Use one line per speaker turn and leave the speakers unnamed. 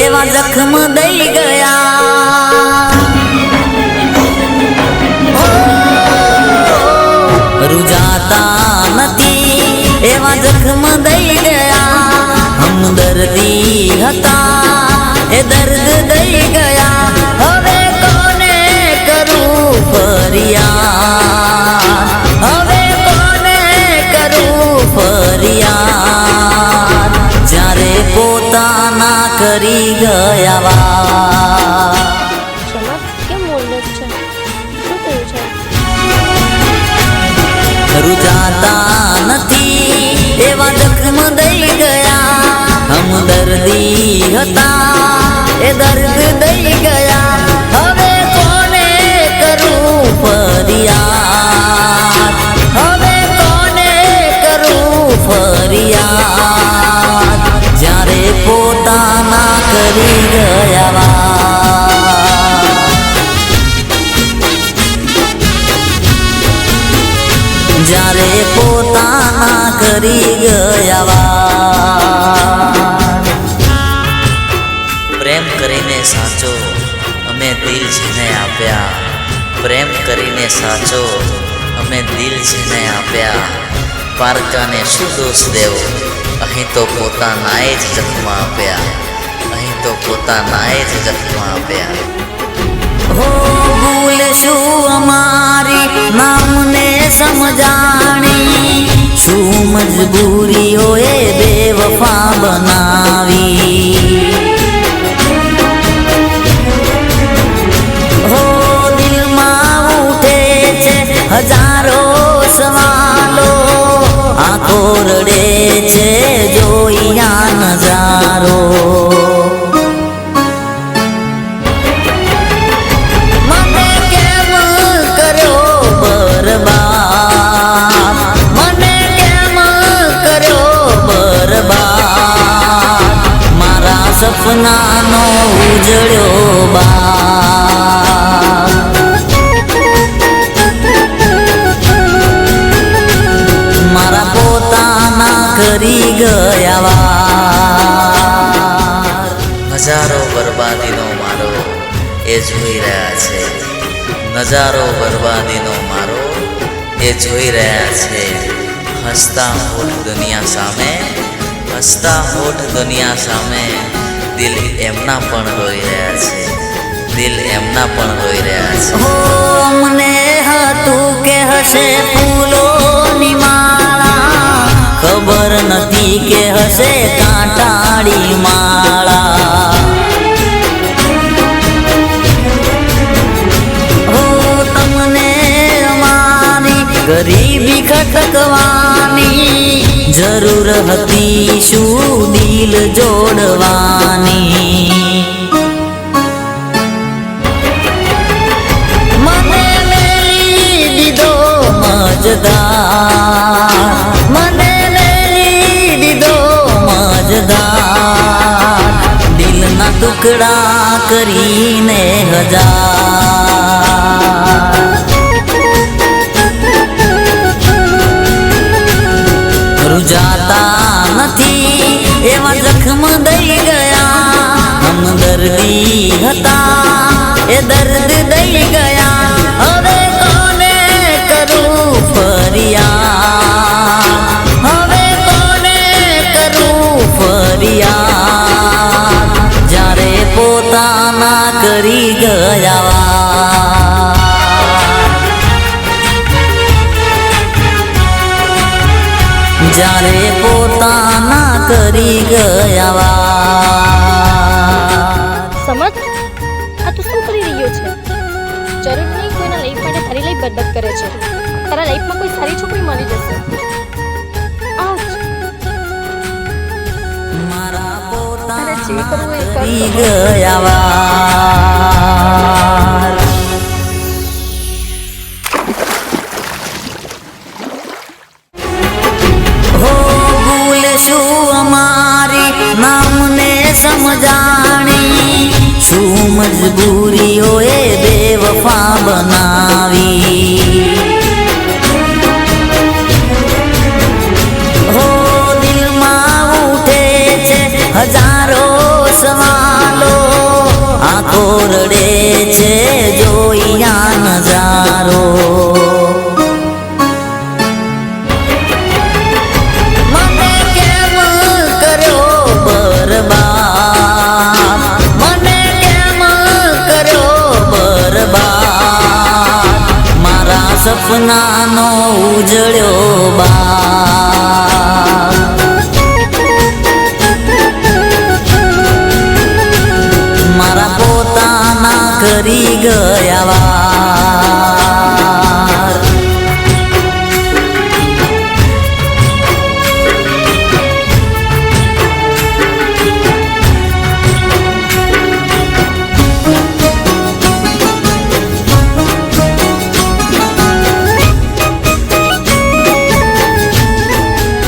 એવા જખમ દઈ ગયા। રૂજાતા નથી એવા જખમ દઈ ગયા। હમદર્દી હતા એ દર્દ દઈ ગયા। હવે કોને કરું ફરિયાદ, હવે કોને કરું ફરિયાદ, જ્યારે પોતાના કરી ગયા વાત। રૂજાતા નથી એવા જખમ દઈ ગયા। હમદર્દી હતા એ દર્દ દઈ ગયા। હવે કોને કરું ફરિયાદ, હવે કોને કરું ફરિયાદ, જ્યારે પોતાના કરી ગયા વાત। જ્યારે પોતાના કરી ગયા વાત।
પ્રેમ કરીને સાચો અમે દિલ જેને આપ્યા, પ્રેમ કરીને સાચો અમે દિલ જેને આપ્યા। પારકાને શું દોષ દેવો, અહીં તો પોતાનાએ જ જખમ આપ્યા, અહીં તો પોતાનાએ જ જખમ આપ્યા।
હો ભૂલ શું અમારી નામને સમજાણી, શું મજબૂરીઓએ બેવફા બનાવી। હો દિલમાં ઉઠે છે હજારો સવાલો, આંખો રડે છે જોયા નજારો। સપનાનો ઉજળ્યો બાગ, મારા પોતાના કરી ગયા વાત।
નજારો બરબાદીનો મારો એ જોઈ રહ્યા છે, નજારો બરબાદીનો મારો એ જોઈ રહ્યા છે। હસતા હોઠ દુનિયા સામે, હસતા હોઠ દુનિયા સામે, દિલ એમના પણ રોઈ રહ્યા છે, દિલ એમના પણ રોઈ રહ્યા છે।
હો મને હતું કે હશે ફૂલોની માળા, ખબર નથી કે હશે કાંટાળી માળા। હો તમને અમારી ગરીબી ખટકવાની જરૂર હતી શું દિલ જોડવાની। મને મેલી દીધો મજદાર, મને મેલી દીધો મજદાર, દિલના ટુકડા કરીને હજાર। રૂજાતા નથી એવા જખમ દઈ ગયા। હમદર્દી હતા એ દર્દ દઈ ગયા। હવે કોને કરું ફરિયાદ, હવે કોને કરું ફરિયાદ, જ્યારે પોતાના કરી ગયા વાત। જ્યારે પોતાના કરી ગયા વાત।
સમજ, આ તું શું કરી રહ્યો છે? જરૂર નહીં કોઈના લાઈફ માટે તારી લાઈફ બરબાદ કરે છે। તારા લાઈફમાં કોઈ સારી છોકરી મળી જશે।
મારા
તારે જે કરવું એ કર।
કરી ગયા વાત। હો ભૂલ શું અમારી નામને સમજાણી, શું મજબૂરીઓએ બેવફા બનાવી। હો દિલમાં ઉઠે છે હજારો સવાલ, રડે છે જોયા નજારો. મને કેમ કર્યો બરબાદ, મને કેમ કર્યો બરબાદ, મારા સપનાનો ઉજળ્યો બાપ. મારા પોતાના કરી ગયા વા